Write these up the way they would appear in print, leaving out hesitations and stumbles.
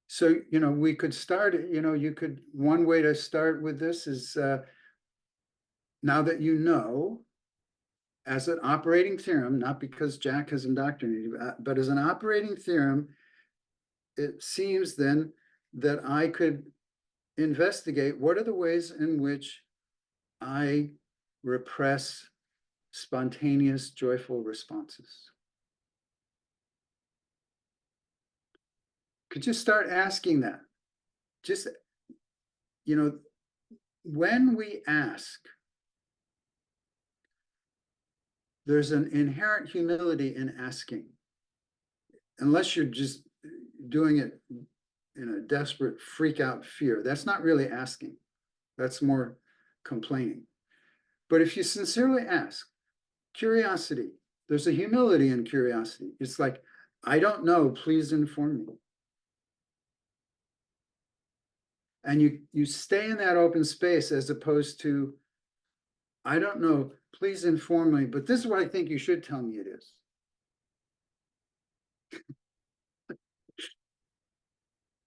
So, we could start, one way to start with this is now that as an operating theorem, not because Jack has indoctrinated you, but as an operating theorem, it seems then that I could investigate what are the ways in which I repress spontaneous, joyful responses. Could you start asking that? Just, when we ask, there's an inherent humility in asking, unless you're just doing it in a desperate freak out fear. That's not really asking. That's more complaining. But if you sincerely ask, curiosity, there's a humility in curiosity. It's like, I don't know, please inform me. And you stay in that open space as opposed to, I don't know, please inform me, but this is what I think you should tell me it is.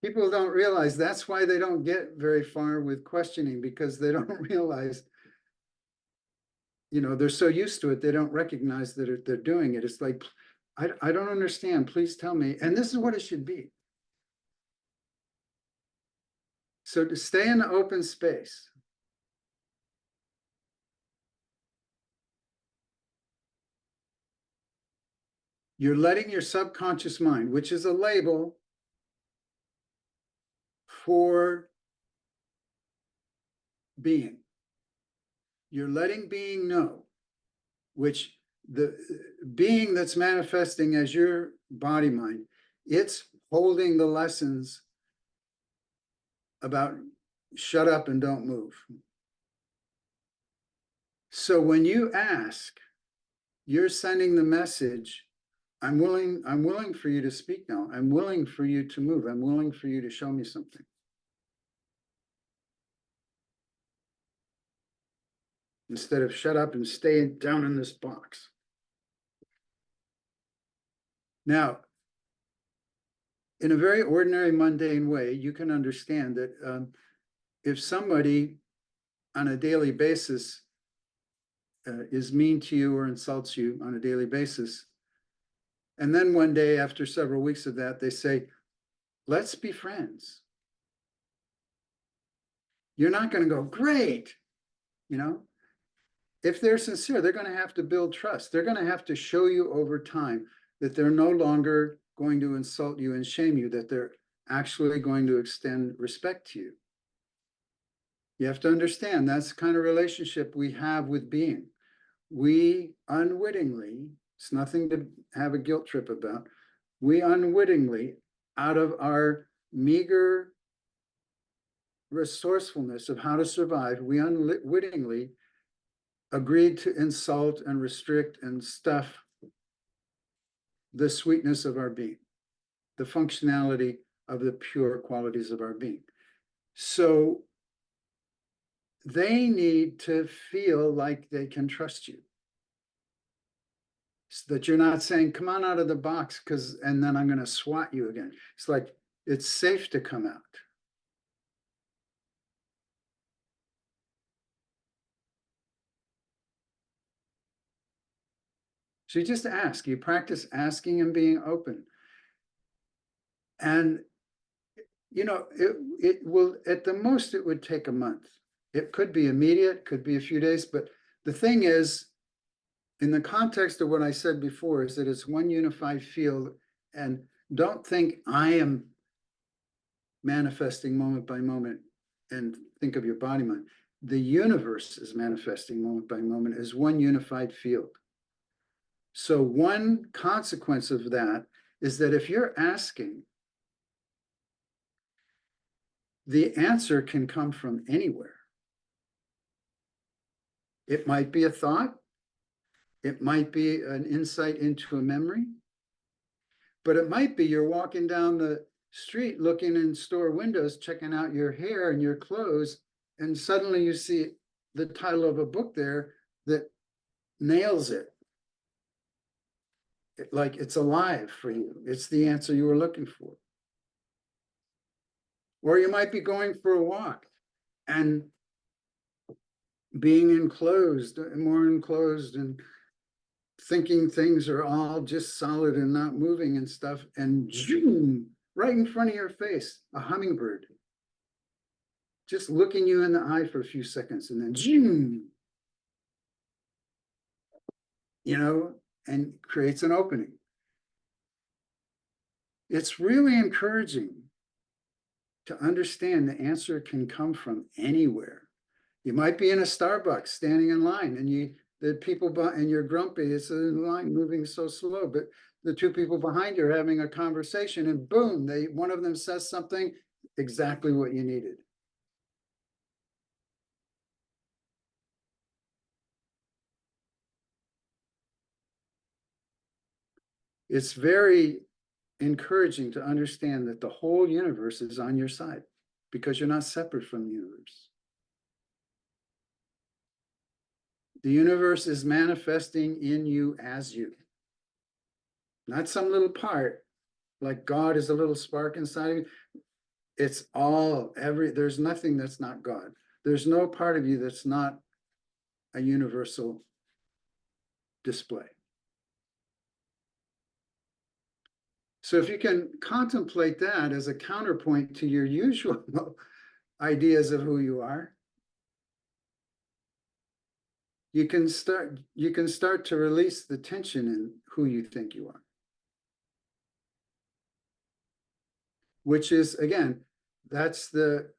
People don't realize that's why they don't get very far with questioning, because they don't realize, they're so used to it, they don't recognize that they're doing it. It's like, I don't understand, please tell me. And this is what it should be. So to stay in the open space. You're letting your subconscious mind, which is a label for being. You're letting being know, which the being that's manifesting as your body mind, it's holding the lessons about shut up and don't move. So when you ask, you're sending the message, I'm willing for you to speak now. I'm willing for you to move. I'm willing for you to show me something. Instead of shut up and stay down in this box. Now, in a very ordinary, mundane way, you can understand that if somebody on a daily basis is mean to you or insults you on a daily basis, and then one day after several weeks of that, they say, let's be friends. You're not going to go, great. If they're sincere, they're going to have to build trust. They're going to have to show you over time that they're no longer going to insult you and shame you, that they're actually going to extend respect to you. You have to understand that's the kind of relationship we have with being. We unwittingly, it's nothing to have a guilt trip about, we unwittingly, out of our meager resourcefulness of how to survive, we unwittingly agreed to insult and restrict and stuff the sweetness of our being, the functionality of the pure qualities of our being. So they need to feel like they can trust you. So that you're not saying, come on out of the box, and then I'm going to swat you again. It's like, it's safe to come out. So you just ask, you practice asking and being open. And, it will, at the most, it would take a month. It could be immediate, could be a few days. But the thing is, in the context of what I said before, is that it's one unified field. And don't think I am manifesting moment by moment and think of your body mind. The universe is manifesting moment by moment as one unified field. So one consequence of that is that if you're asking, the answer can come from anywhere. It might be a thought. It might be an insight into a memory. But it might be you're walking down the street looking in store windows, checking out your hair and your clothes, and suddenly you see the title of a book there that nails it. Like it's alive for you. It's the answer you were looking for. Or you might be going for a walk and being enclosed, more enclosed, and thinking things are all just solid and not moving and stuff. And zoom, right in front of your face, a hummingbird, just looking you in the eye for a few seconds, and then zoom, and creates an opening. It's really encouraging to understand the answer can come from anywhere. You might be in a Starbucks standing in line, and the people and you're grumpy, it's a line moving so slow, but the two people behind you are having a conversation, and boom, one of them says something exactly what you needed. It's very encouraging to understand that the whole universe is on your side because you're not separate from the universe. The universe is manifesting in you as you, not some little part, like God is a little spark inside of you. It's all, there's nothing that's not God. There's no part of you that's not a universal display. So if you can contemplate that as a counterpoint to your usual ideas of who you are, you can start to release the tension in who you think you are. Which is, again, that's the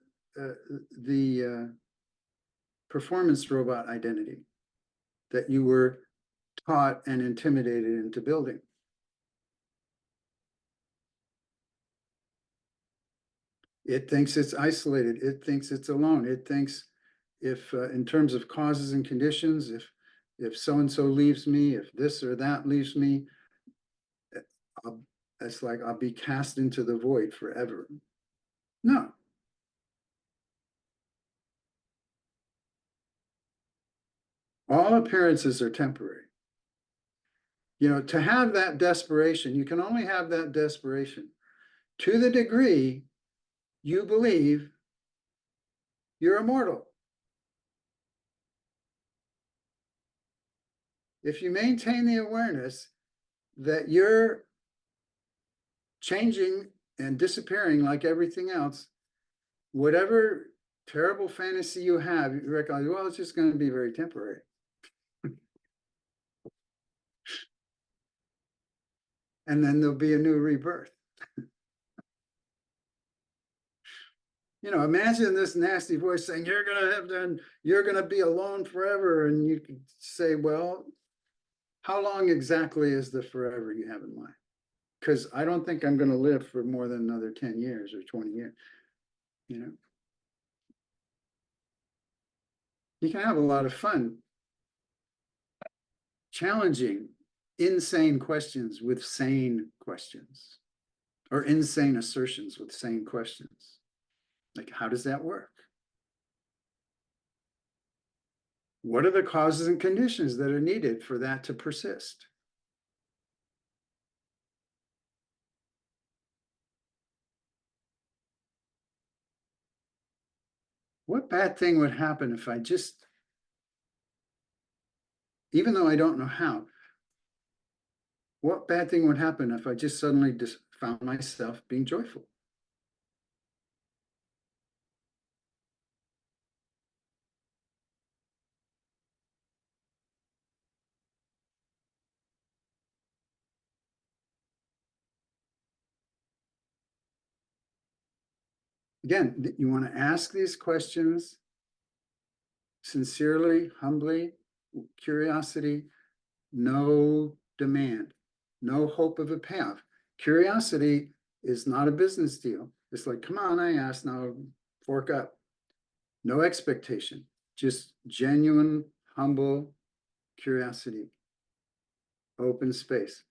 performance robot identity that you were taught and intimidated into building. It thinks it's isolated. It thinks it's alone. It thinks if, in terms of causes and conditions, if so-and-so leaves me, if this or that leaves me, it's like I'll be cast into the void forever. No. All appearances are temporary. To have that desperation, you can only have that desperation to the degree you believe you're immortal. If you maintain the awareness that you're changing and disappearing like everything else, whatever terrible fantasy you have, you recognize, well, it's just going to be very temporary. And then there'll be a new rebirth. Imagine this nasty voice saying, you're going to be alone forever. And you could say, well, how long exactly is the forever you have in mind? Because I don't think I'm going to live for more than another 10 years or 20 years. You can have a lot of fun challenging insane questions with sane questions, or insane assertions with sane questions. Like, how does that work? What are the causes and conditions that are needed for that to persist? What bad thing would happen if I just, even though I don't know how, what bad thing would happen if I just suddenly found myself being joyful? Again, you want to ask these questions sincerely, humbly, curiosity, no demand, no hope of a payoff. Curiosity is not a business deal. It's like, come on, I asked, now fork up. No expectation, just genuine, humble curiosity, open space.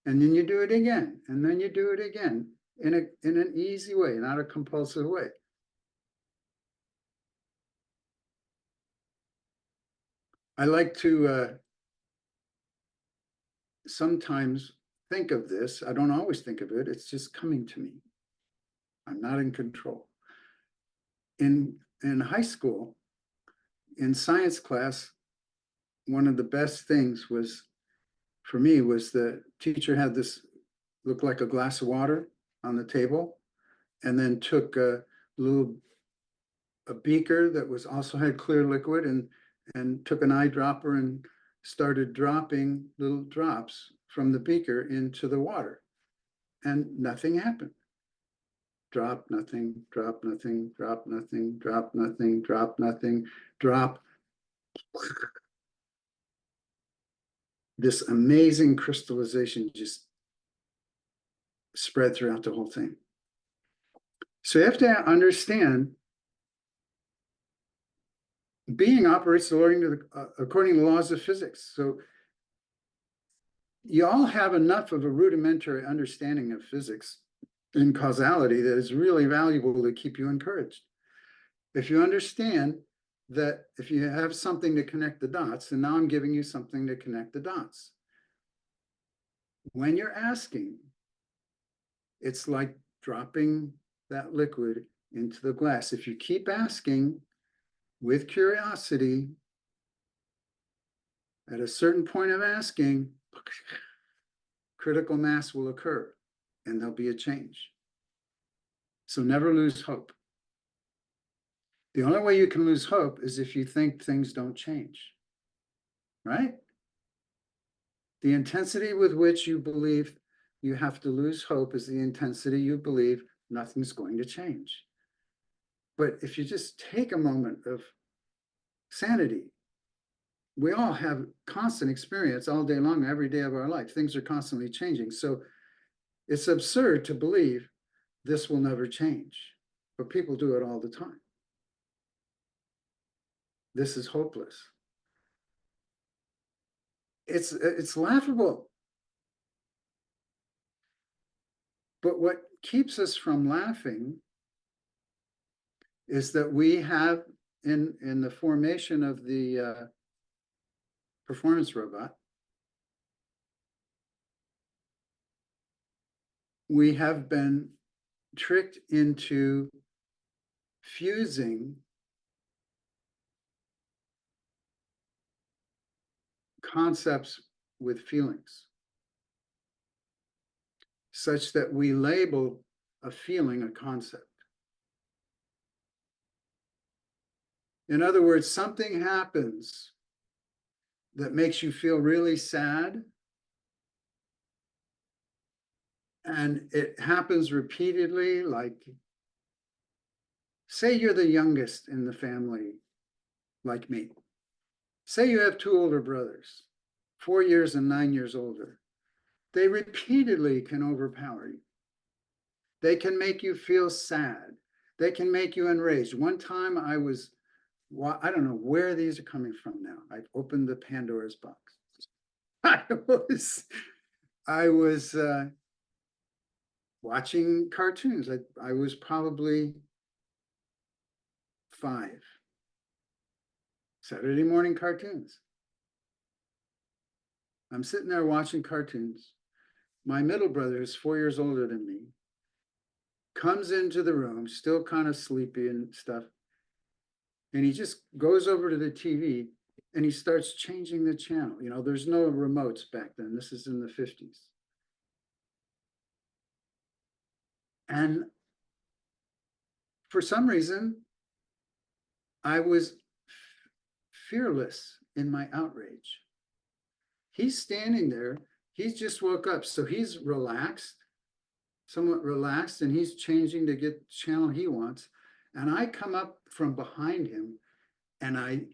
And then you do it again, and then you do it again in an easy way, not a compulsive way. I like to sometimes think of this. I don't always think of it. It's just coming to me. I'm not in control. in high school, in science class, one of the best things was, for me, was the teacher had this, looked like a glass of water on the table, and then took a beaker that was also had clear liquid, and took an eyedropper and started dropping little drops from the beaker into the water, and nothing happened. Drop, nothing, drop, nothing, drop, nothing, drop, nothing, drop, nothing, drop. This amazing crystallization just spread throughout the whole thing. So you have to understand, being operates according to the laws of physics. So you all have enough of a rudimentary understanding of physics and causality that is really valuable to keep you encouraged. If you understand that if you have something to connect the dots, and now I'm giving you something to connect the dots. When you're asking, it's like dropping that liquid into the glass. If you keep asking with curiosity, at a certain point of asking, critical mass will occur and there'll be a change. So never lose hope. The only way you can lose hope is if you think things don't change, right? The intensity with which you believe you have to lose hope is the intensity you believe nothing's going to change. But if you just take a moment of sanity, we all have constant experience all day long, every day of our life. Things are constantly changing. So it's absurd to believe this will never change, but people do it all the time. This is hopeless. It's laughable. But what keeps us from laughing is that we have, in the formation of the performance robot, we have been tricked into fusing concepts with feelings, such that we label a feeling a concept. In other words, something happens that makes you feel really sad, and it happens repeatedly. Like, say you're the youngest in the family, like me. Say you have two older brothers, 4 years and 9 years older. They repeatedly can overpower you. They can make you feel sad. They can make you enraged. One time I don't know where these are coming from now. I've opened the Pandora's box. I was watching cartoons. I was probably 5. Saturday morning cartoons. I'm sitting there watching cartoons. My middle brother is 4 years older than me, comes into the room, still kind of sleepy and stuff. And he just goes over to the TV and he starts changing the channel. You know, there's no remotes back then. This is in the 50s. And for some reason, I was fearless in my outrage. He's standing there. He's just woke up. So he's relaxed, somewhat relaxed, and he's changing to get the channel he wants. And I come up from behind him and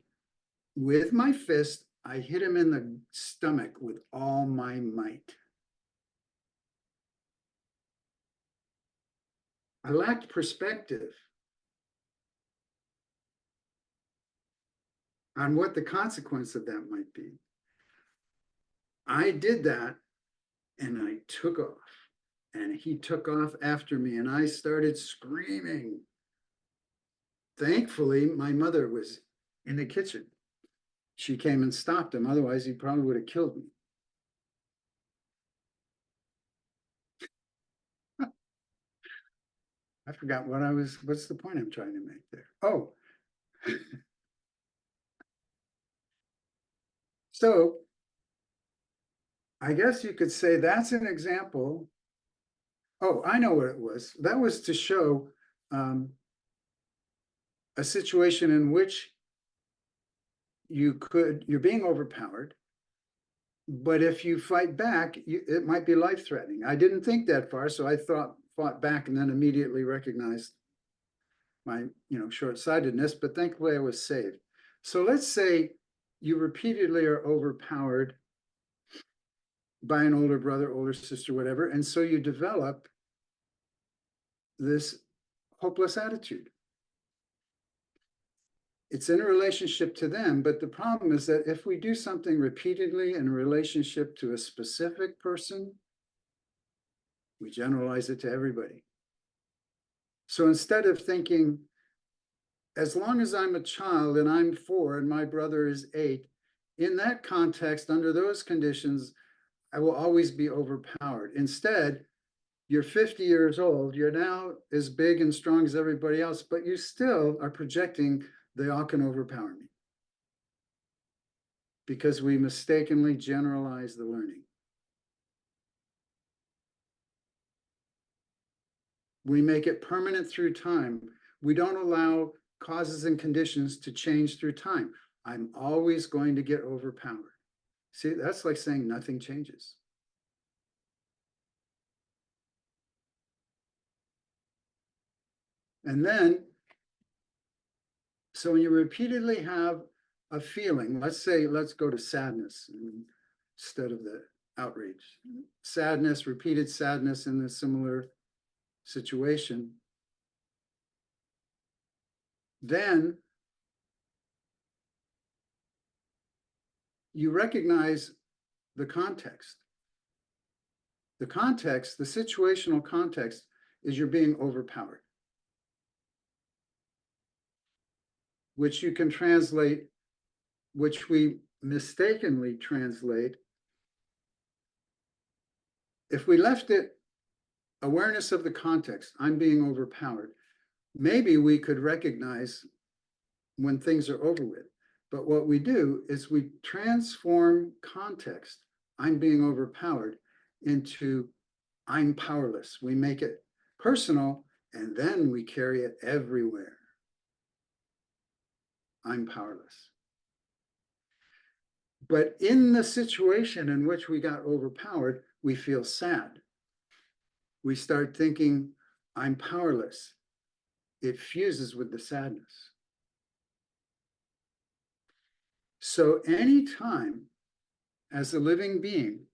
with my fist, I hit him in the stomach with all my might. I lacked perspective on what the consequence of that might be. I did that and I took off, and he took off after me, and I started screaming. Thankfully, my mother was in the kitchen. She came and stopped him. Otherwise, he probably would have killed me. I forgot what's the point I'm trying to make there? Oh. So I guess you could say that's an example. Oh, I know what it was. That was to show a situation in which you're being overpowered, but if you fight back, it might be life-threatening. I didn't think that far, so I fought back and then immediately recognized my short-sightedness, but thankfully I was saved. So let's say you repeatedly are overpowered by an older brother, older sister, whatever, and so you develop this hopeless attitude. It's in a relationship to them, but the problem is that if we do something repeatedly in relationship to a specific person, we generalize it to everybody. So instead of thinking, as long as I'm a child and I'm 4 and my brother is 8, in that context, under those conditions, I will always be overpowered. Instead, you're 50 years old, you're now as big and strong as everybody else, but you still are projecting they all can overpower me. Because we mistakenly generalize the learning. We make it permanent through time. We don't allow causes and conditions to change through time. I'm always going to get overpowered. See, that's like saying nothing changes. And then, so when you repeatedly have a feeling, let's go to sadness instead of the outrage. Sadness, repeated sadness in a similar situation. Then you recognize the context. The context, the situational context, is you're being overpowered, which you can translate, which we mistakenly translate. If we left it awareness of the context, I'm being overpowered, maybe we could recognize when things are over with. But what we do is we transform context, I'm being overpowered, into I'm powerless. We make it personal, and then we carry it everywhere. I'm powerless. But in the situation in which we got overpowered, we feel sad. We start thinking, I'm powerless. It fuses with the sadness. So anytime, as a living being,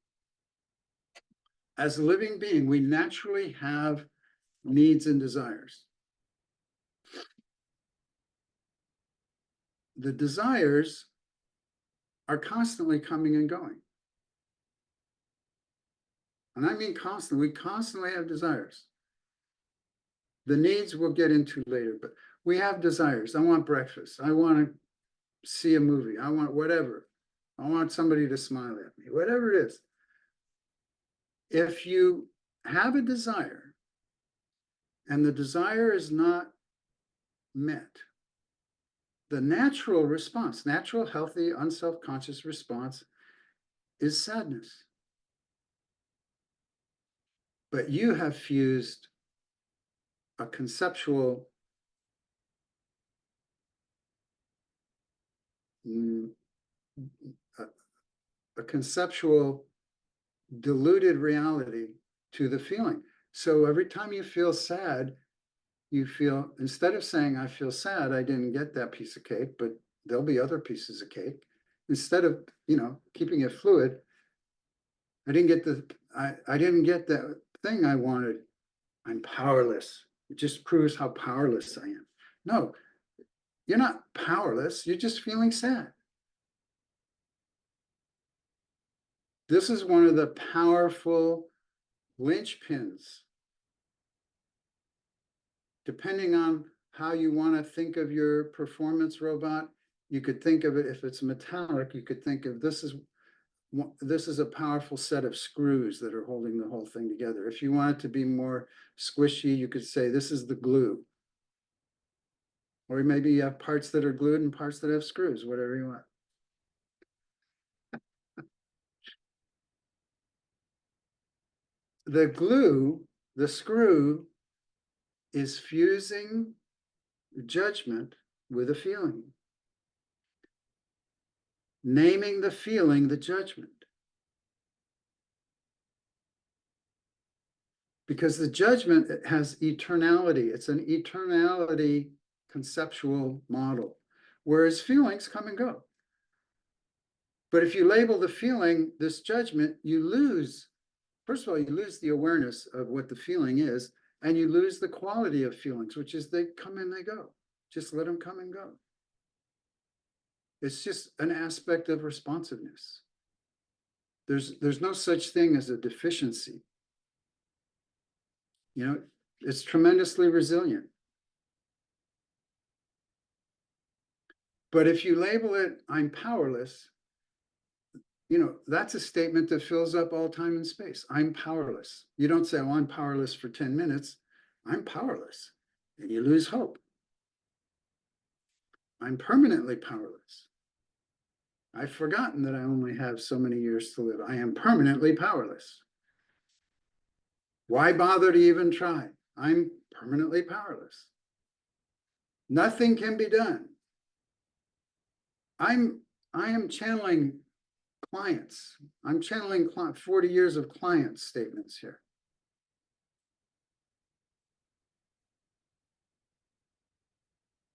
we naturally have needs and desires. The desires are constantly coming and going. And I mean constantly. We constantly have desires. The needs we'll get into later, but we have desires. I want breakfast. I want to see a movie. I want whatever. I want somebody to smile at me, whatever it is. If you have a desire and the desire is not met, the natural response, natural, healthy, unself-conscious response is sadness. But you have fused a conceptual diluted reality to the feeling. So every time you feel sad, you feel, instead of saying, I feel sad, I didn't get that piece of cake, but there'll be other pieces of cake. Instead of, keeping it fluid, I didn't get that thing I wanted. I'm powerless. It just proves how powerless I am. No, you're not powerless. You're just feeling sad. This is one of the powerful linchpins. Depending on how you want to think of your performance robot, you could think of it, if it's metallic, you could think of this is this is a powerful set of screws that are holding the whole thing together. If you want it to be more squishy, you could say this is the glue. Or maybe you have parts that are glued and parts that have screws, whatever you want. The glue, the screw, is fusing judgment with a feeling. Naming the feeling the judgment. Because the judgment has eternality. It's an eternality conceptual model, whereas feelings come and go. But if you label the feeling this judgment, you lose, first of all, you lose the awareness of what the feeling is, and you lose the quality of feelings, which is they come and they go. Just let them come and go. It's just an aspect of responsiveness. There's no such thing as a deficiency. You know, it's tremendously resilient. But if you label it, I'm powerless, you know, that's a statement that fills up all time and space. I'm powerless. You don't say, oh, I'm powerless for 10 minutes. I'm powerless. And you lose hope. I'm permanently powerless. I've forgotten that I only have so many years to live. I am permanently powerless. Why bother to even try? I'm permanently powerless. Nothing can be done. I am channeling clients. I'm channeling 40 years of client statements here.